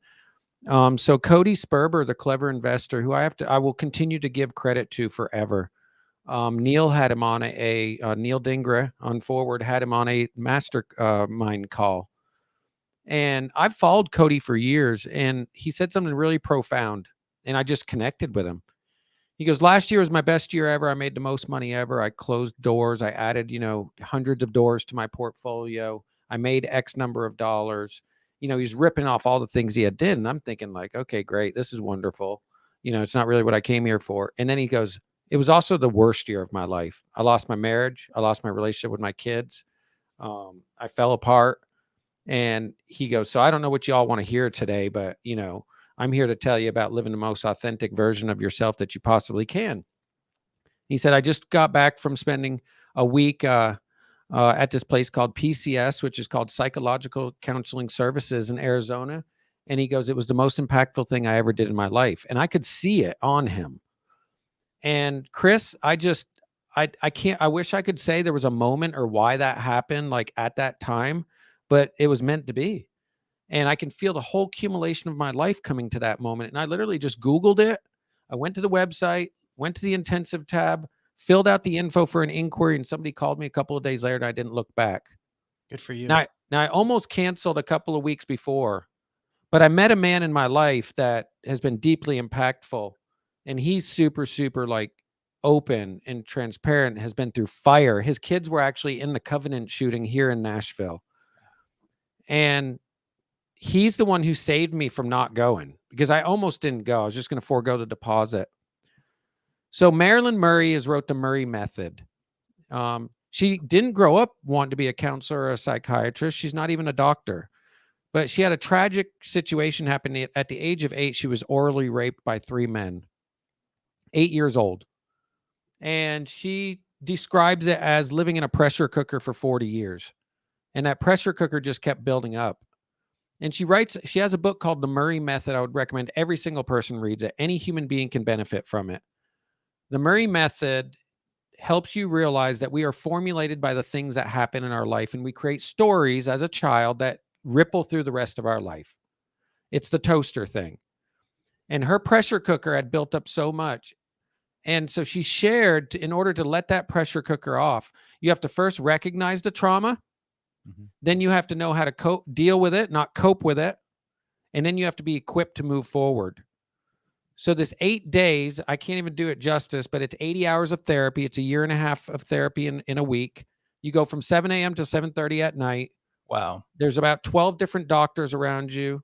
[SPEAKER 2] So Cody Sperber, the clever investor, who I will continue to give credit to forever. Neil had him on Neil Dingra on Forward had him on a master mind call. And I've followed Cody for years, and he said something really profound, and I just connected with him. He goes, last year was my best year ever. I made the most money ever. I closed doors. I added, hundreds of doors to my portfolio. I made X number of dollars. He's ripping off all the things he had did. And I'm thinking like, okay, great. This is wonderful. It's not really what I came here for. And then he goes, it was also the worst year of my life. I lost my marriage. I lost my relationship with my kids. I fell apart. And he goes, so I don't know what y'all want to hear today, but I'm here to tell you about living the most authentic version of yourself that you possibly can. He said, I just got back from spending a week at this place called PCS, which is called Psychological Counseling Services in Arizona. And he goes, it was the most impactful thing I ever did in my life. And I could see it on him. And Chris, I can't, I wish I could say there was a moment or why that happened, like at that time, but it was meant to be. And I can feel the whole accumulation of my life coming to that moment. And I literally just Googled it. I went to the website, went to the intensive tab, filled out the info for an inquiry, and somebody called me a couple of days later and I didn't look back.
[SPEAKER 1] Good for you.
[SPEAKER 2] Now I almost canceled a couple of weeks before, but I met a man in my life that has been deeply impactful. And he's super, super like open and transparent, has been through fire. His kids were actually in the Covenant shooting here in Nashville. And he's the one who saved me from not going, because I almost didn't go. I was just going to forego the deposit. So Marilyn Murray has wrote the Murray Method. She didn't grow up wanting to be a counselor or a psychiatrist. She's not even a doctor, but she had a tragic situation happen at the age of 8. She was orally raped by 3 men, 8 years old. And she describes it as living in a pressure cooker for 40 years. And that pressure cooker just kept building up. And she has a book called The Murray Method. I would recommend every single person reads it. Any human being can benefit from it. The Murray Method helps you realize that we are formulated by the things that happen in our life, and we create stories as a child that ripple through the rest of our life. It's the toaster thing. And her pressure cooker had built up so much. And so she shared, in order to let that pressure cooker off, you have to first recognize the trauma. Mm-hmm. Then you have to know how to deal with it, not cope with it. And then you have to be equipped to move forward. So this 8 days, I can't even do it justice, but it's 80 hours of therapy. It's a year and a half of therapy in a week. You go from 7 a.m. to 7:30 at night.
[SPEAKER 1] Wow.
[SPEAKER 2] There's about 12 different doctors around you,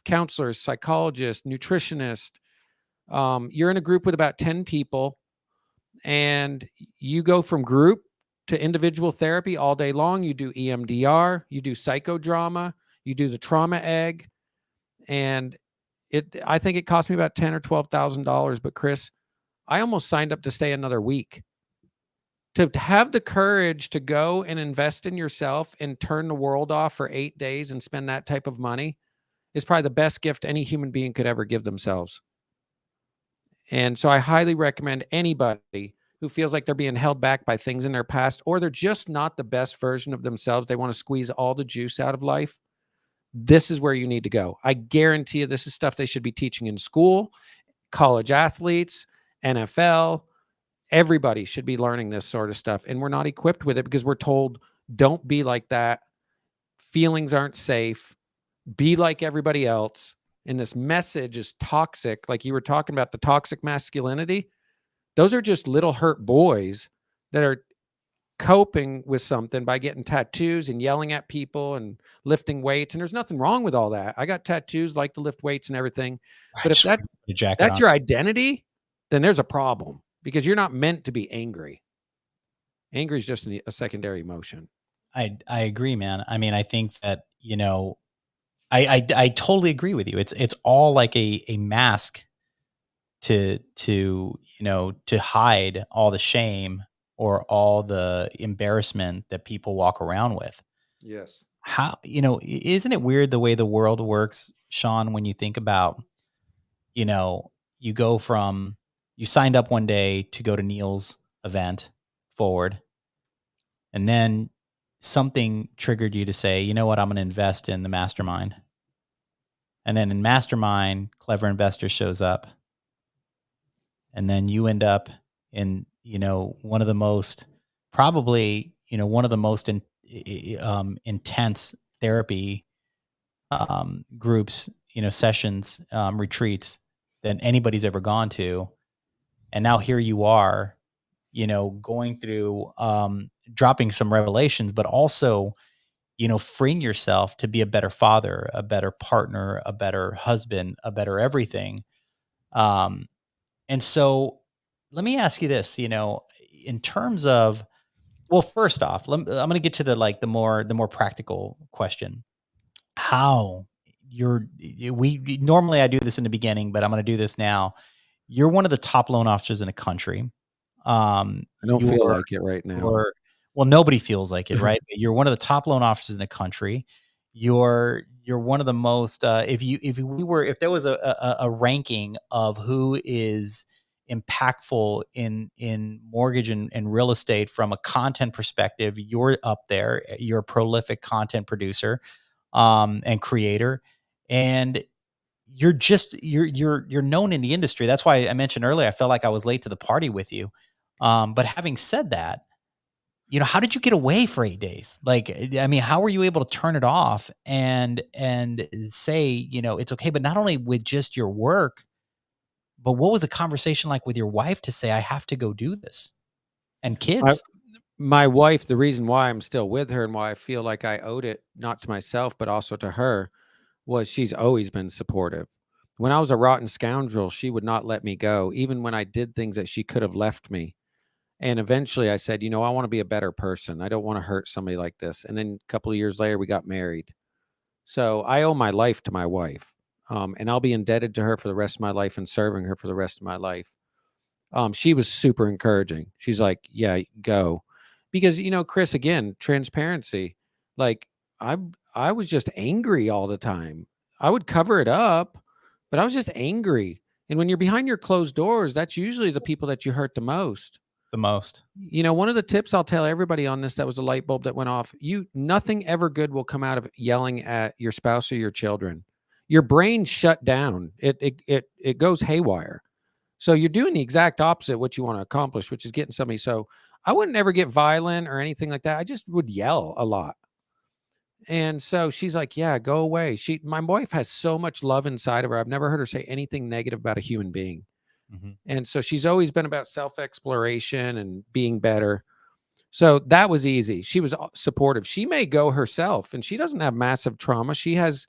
[SPEAKER 2] counselors, psychologists, nutritionists. You're in a group with about 10 people, and you go from group to individual therapy all day long. You do EMDR, you do psychodrama, you do the trauma egg, and I think it cost me about $10,000 or $12,000. But Chris, I almost signed up to stay another week. To have the courage to go and invest in yourself and turn the world off for 8 days and spend that type of money is probably the best gift any human being could ever give themselves. And so I highly recommend anybody who feels like they're being held back by things in their past, or they're just not the best version of themselves. They want to squeeze all the juice out of life. This is where you need to go. I guarantee you this is stuff they should be teaching in school, college athletes, NFL. Everybody should be learning this sort of stuff. And we're not equipped with it because we're told Don't be like that. Feelings aren't safe. Be like everybody else. And this message is toxic. Like you were talking about the toxic masculinity. Those are just little hurt boys that are coping with something by getting tattoos and yelling at people and lifting weights. And there's nothing wrong with all that. I got tattoos, like to lift weights and everything.
[SPEAKER 1] I
[SPEAKER 2] But if
[SPEAKER 1] just want to
[SPEAKER 2] that's
[SPEAKER 1] put a jacket
[SPEAKER 2] that's
[SPEAKER 1] on.
[SPEAKER 2] your identity, then there's a problem because you're not meant to be angry. Anger is just a secondary emotion.
[SPEAKER 1] I agree, man. I mean, I think that, I totally agree with you. It's all like a mask to hide all the shame or all the embarrassment that people walk around with.
[SPEAKER 2] Yes.
[SPEAKER 1] How, isn't it weird the way the world works, Sean, when you think about, you know, you go from you signed up one day to go to Neil's event forward, and then something triggered you to say, you know what, I'm going to invest in the mastermind. And then in mastermind, clever investor shows up, and then you end up in, one of the most probably, one of the most intense therapy groups, sessions, retreats that anybody's ever gone to. And now here you are, going through, dropping some revelations, but also, freeing yourself to be a better father, a better partner, a better husband, a better everything. Um, and so let me ask you this, in terms of, well, first off, I'm going to get to the more practical question. How we normally I do this in the beginning, but I'm going to do this now. You're one of the top loan officers in the country.
[SPEAKER 2] I don't feel
[SPEAKER 1] You're
[SPEAKER 2] like it right now.
[SPEAKER 1] you're well, nobody feels like it, right? But you're one of the top loan officers in the country. You're one of the most. If there was a ranking of who is impactful in mortgage and real estate from a content perspective, you're up there. You're a prolific content producer, and creator, and you're known in the industry. That's why I mentioned earlier I felt like I was late to the party with you. But having said that, how did you get away for 8 days? Like, I mean, how were you able to turn it off and say, it's okay, but not only with just your work, but what was a conversation like with your wife to say, I have to go do this, and
[SPEAKER 2] My
[SPEAKER 1] kids?
[SPEAKER 2] my wife, the reason why I'm still with her and why I feel like I owed it not to myself but also to her was she's always been supportive. When I was a rotten scoundrel, she would not let me go, even when I did things that she could have left me. And eventually I said, I want to be a better person. I don't want to hurt somebody like this. And then a couple of years later, we got married. So I owe my life to my wife. And I'll be indebted to her for the rest of my life and serving her for the rest of my life. She was super encouraging. She's like, "Yeah, go," because Chris, again, transparency. Like I, I was just angry all the time. I would cover it up, but I was just angry. And when you're behind your closed doors, that's usually the people that you hurt the most.
[SPEAKER 1] The most.
[SPEAKER 2] One of the tips I'll tell everybody on this that was a light bulb that went off. Nothing ever good will come out of yelling at your spouse or your children. Your brain shut down. It goes haywire. So you're doing the exact opposite of what you want to accomplish, which is getting somebody. So I wouldn't ever get violent or anything like that. I just would yell a lot. And so she's like, "Yeah, go away." My wife has so much love inside of her. I've never heard her say anything negative about a human being.
[SPEAKER 1] Mhm.
[SPEAKER 2] And so she's always been about self-exploration and being better. So that was easy. She was supportive. She may go herself and she doesn't have massive trauma. She has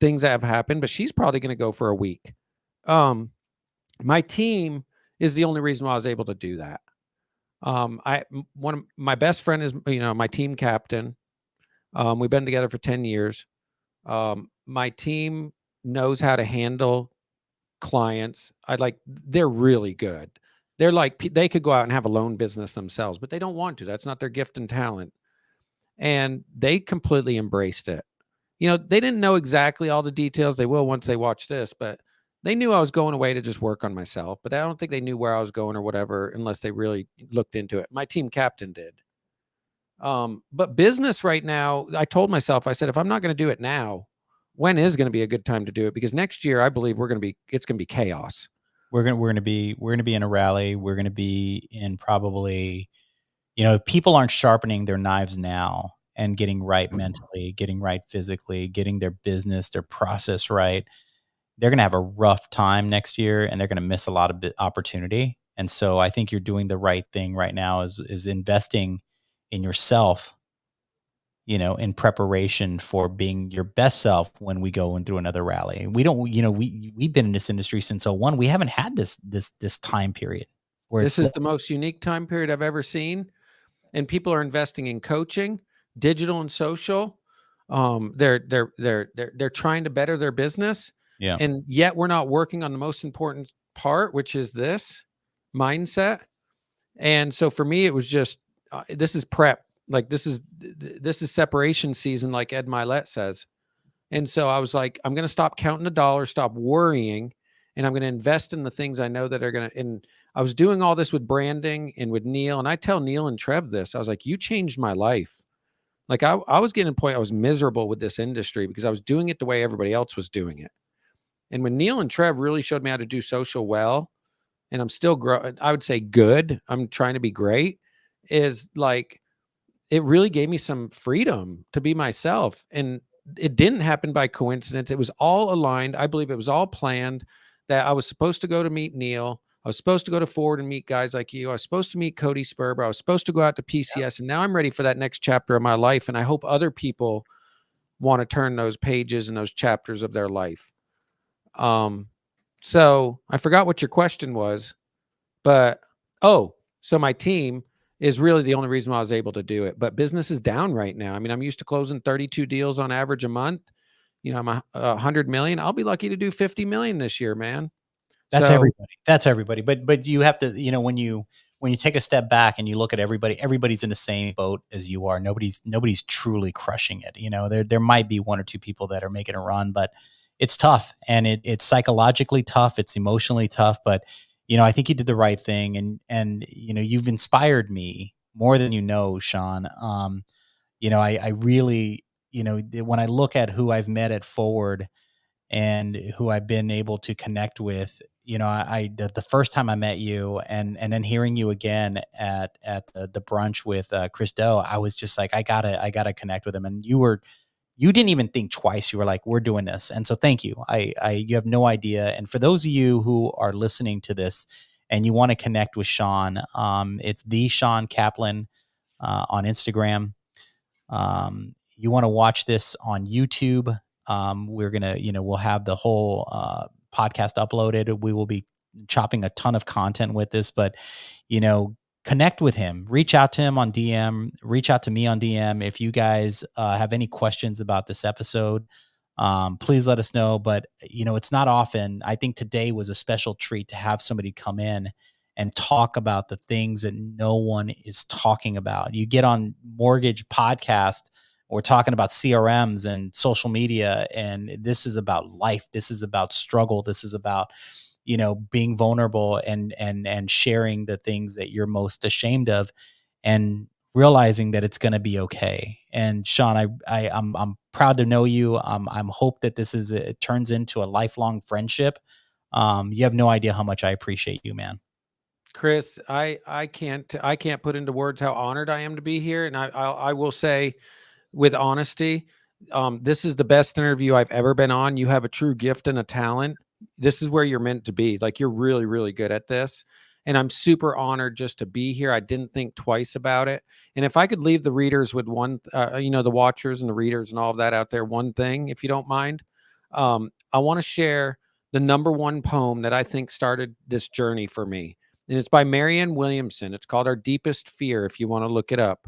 [SPEAKER 2] things that have happened, but she's probably going to go for a week. My team is the only reason why I was able to do that. One of my best friend is, my team captain. We've been together for 10 years. My team knows how to handle clients. They're really good. They're like, they could go out and have a loan business themselves, but they don't want to. That's not their gift and talent. And they completely embraced it. They didn't know exactly all the details. They will once they watch this, but they knew I was going away to just work on myself. But I don't think they knew where I was going or whatever unless they really looked into it. My team captain did. But business right now, I told myself, I said, if I'm not going to do it now, when is going to be a good time to do it? Because next year, I believe it's going to be chaos.
[SPEAKER 1] We're gonna be in a rally. We're gonna be in probably People aren't sharpening their knives now and getting right mentally, getting right physically, getting their business, their process right, they're going to have a rough time next year, and they're going to miss a lot of opportunity. And so I think you're doing the right thing right now is investing in yourself, in preparation for being your best self when we go in through another rally. We don't, we've been in this industry since '01. We haven't had this time period where
[SPEAKER 2] This
[SPEAKER 1] it's
[SPEAKER 2] is the most unique time period I've ever seen, and people are investing in coaching, digital and social. They're trying to better their business,
[SPEAKER 1] yeah,
[SPEAKER 2] and yet we're not working on the most important part, which is this mindset. And so for me, it was just this is prep. Like this is separation season, like Ed Milet says. And so I was like, I'm going to stop counting the dollars, stop worrying, and I'm going to invest in the things I know that are going to. And I was doing all this with branding and with Neil. And I tell Neil and Trev this. I was like, you changed my life. Like I was getting to a point I was miserable with this industry because I was doing it the way everybody else was doing it. And when Neil and Trev really showed me how to do social well, and I'm still growing, I would say good. I'm trying to be great. Is like it really gave me some freedom to be myself. And it didn't happen by coincidence. It was all aligned. I believe it was all planned that I was supposed to go to meet Neil. I was supposed to go to Ford and meet guys like you. I was supposed to meet Cody Sperber. I was supposed to go out to PCS. And now I'm ready for that next chapter of my life. And I hope other people want to turn those pages and those chapters of their life. So I forgot what your question was, but so my team is really the only reason why I was able to do it. But business is down right now. I mean, I'm used to closing 32 deals on average a month. I'm 100 million. I'll be lucky to do 50 million this year, man.
[SPEAKER 1] that's
[SPEAKER 2] So
[SPEAKER 1] everybody. That's everybody. But you have to, when you take a step back and you look at everybody, everybody's in the same boat as you are. Nobody's truly crushing it. There might be one or two people that are making a run, but it's tough, and it's psychologically tough. It's emotionally tough, but I think you did the right thing, and you've inspired me more than Shawn. I really, when I look at who I've met at Forward and who I've been able to connect with. The first time I met you, and then hearing you again at the brunch with Chris Doe, I was just like, I gotta connect with him. And you didn't even think twice. You were like, we're doing this. And so thank you. You have no idea. And for those of you who are listening to this and you want to connect with Shawn, it's the Shawn Kaplan on Instagram. You want to watch this on YouTube. We're gonna, we'll have the whole podcast uploaded. We will be chopping a ton of content with this, but connect with him. Reach out to him on DM. Reach out to me on DM if you guys have any questions about this episode. Please let us know. But it's not often. I think today was a special treat to have somebody come in and talk about the things that no one is talking about. You get on Mortgage Podcast, we're talking about CRMs and social media, and this is about life. This is about struggle. This is about being vulnerable and sharing the things that you're most ashamed of, and realizing that it's going to be okay. And Shawn, I'm proud to know you. I'm hope that it turns into a lifelong friendship. You have no idea how much I appreciate you, man.
[SPEAKER 2] Chris, I can't put into words how honored I am to be here. And I will say with honesty, this is the best interview I've ever been on. You have a true gift and a talent. This is where you're meant to be. Like, you're really, really good at this. And I'm super honored just to be here. I didn't think twice about it. And if I could leave the readers with one, the watchers and the readers and all of that out there, one thing, if you don't mind, I want to share the number one poem that I think started this journey for me. And it's by Marianne Williamson. It's called Our Deepest Fear, if you want to look it up.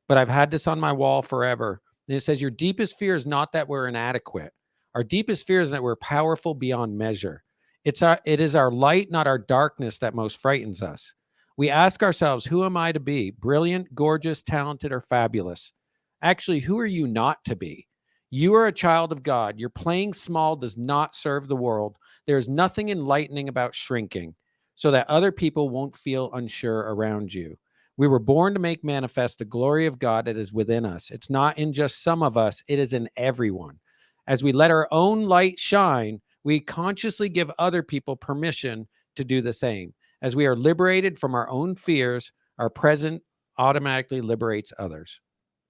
[SPEAKER 2] But I've had this on my wall forever. And it says, your deepest fear is not that we're inadequate. Our deepest fear is that we're powerful beyond measure. It is our light, not our darkness, that most frightens us. We ask ourselves, who am I to be? Brilliant, gorgeous, talented, or fabulous? Actually, who are you not to be? You are a child of God. Your playing small does not serve the world. There is nothing enlightening about shrinking so that other people won't feel unsure around you. We were born to make manifest the glory of God that is within us. It's not in just some of us, it is in everyone. As we let our own light shine, we consciously give other people permission to do the same. As we are liberated from our own fears, our present automatically liberates others.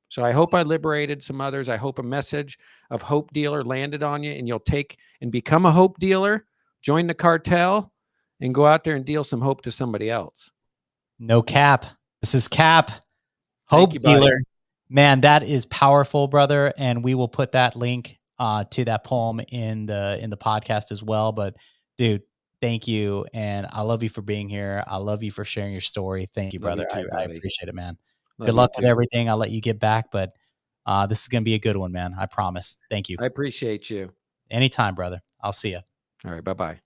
[SPEAKER 2] So I hope I liberated some others. I hope a message of hope dealer landed on you, and you'll take and become a hope dealer, join the cartel, and go out there and deal some hope to somebody else.
[SPEAKER 1] No cap. This is Cap,
[SPEAKER 2] Thank
[SPEAKER 1] hope
[SPEAKER 2] you, buddy.
[SPEAKER 1] dealer. Man, that is powerful, brother. And we will put that link to that poem in the podcast as well. But dude, thank you, and I love you for being here. I love you for sharing your story. Thank you,
[SPEAKER 2] Love you
[SPEAKER 1] brother.
[SPEAKER 2] too,
[SPEAKER 1] I
[SPEAKER 2] buddy.
[SPEAKER 1] appreciate it, man.
[SPEAKER 2] Love
[SPEAKER 1] Good
[SPEAKER 2] you
[SPEAKER 1] luck with
[SPEAKER 2] too.
[SPEAKER 1] everything. I'll let you get back, but this is gonna be a good one, man. I promise. Thank you.
[SPEAKER 2] I appreciate you.
[SPEAKER 1] Anytime, brother. I'll see you.
[SPEAKER 2] All right. Bye-bye.